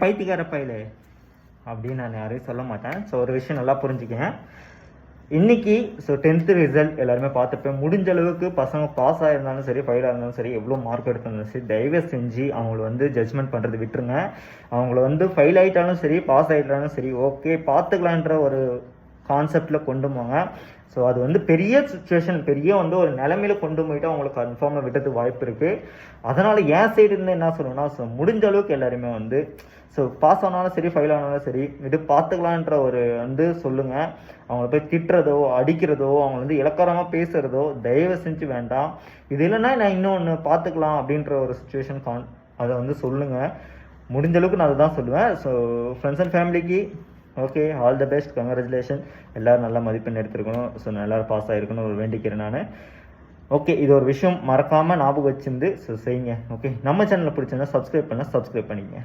பைத்தியக்கார பையலே அப்படின்னு நான் யாரையும் சொல்ல மாட்டேன். ஸோ ஒரு விஷயம் நல்லா புரிஞ்சுக்கங்க. இன்றைக்கி 10th ரிசல்ட் எல்லாருமே பார்த்துப்பேன். முடிஞ்ச அளவுக்கு பசங்க பாஸ் ஆகிருந்தாலும் சரி, ஃபெயில் ஆயிருந்தாலும் சரி, எவ்வளோ மார்க் எடுத்திருந்தாலும் சரி, தயவு செஞ்சு அவங்கள ஜட்ஜ்மெண்ட் பண்ணுறது விட்டுருங்க. அவங்கள ஃபெயில் ஆகிட்டாலும் சரி, பாஸ் ஆகிட்டாலும் சரி, ஓகே பார்த்துக்கலான்ற ஒரு கான்செப்டில் கொண்டு போங்க. ஸோ அது பெரிய சுச்சுவேஷன், பெரிய ஒரு நிலைமையில கொண்டு போயிட்டு அவங்களுக்கு கன்ஃபார்மாக விட்டதுக்கு வாய்ப்பு இருக்குது. அதனால் என் சைடு இருந்து என்ன சொல்லணும்னா, ஸோ முடிஞ்ச அளவுக்கு எல்லாருமே ஸோ பாஸ் ஆனாலும் சரி, ஃபெயில் ஆனாலும் சரி, இது பார்த்துக்கலான்ற ஒரு சொல்லுங்கள். அவங்கள போய் திட்டுறதோ, அடிக்கிறதோ, அவங்க இலக்காரமாக பேசுகிறதோ தயவு செஞ்சு வேண்டாம். இது இல்லைன்னா நான் இன்னொன்று பார்த்துக்கலாம் அப்படின்ற ஒரு சுச்சுவேஷன் அதை சொல்லுங்கள். முடிஞ்ச அளவுக்கு நான் அதை தான் சொல்லுவேன். ஸோ ஃப்ரெண்ட்ஸ் அண்ட் ஃபேமிலிக்கு okay, all the best, congratulation. எல்லோரும் நல்லா மதிப்பெண் எடுத்துருக்கணும். ஸோ நான் எல்லோரும் பாஸ் ஆகிருக்கணும் ஒரு வேண்டிக்கிறேன் நான். ஓகே, இது ஒரு விஷயம் மறக்காமல் ஞாபகம் வச்சிருந்து ஸோ செய்யுங்க. ஓகே, நம்ம சேனலில் பிடிச்சிருந்தா சப்ஸ்கிரைப் பண்ணிக்கங்க.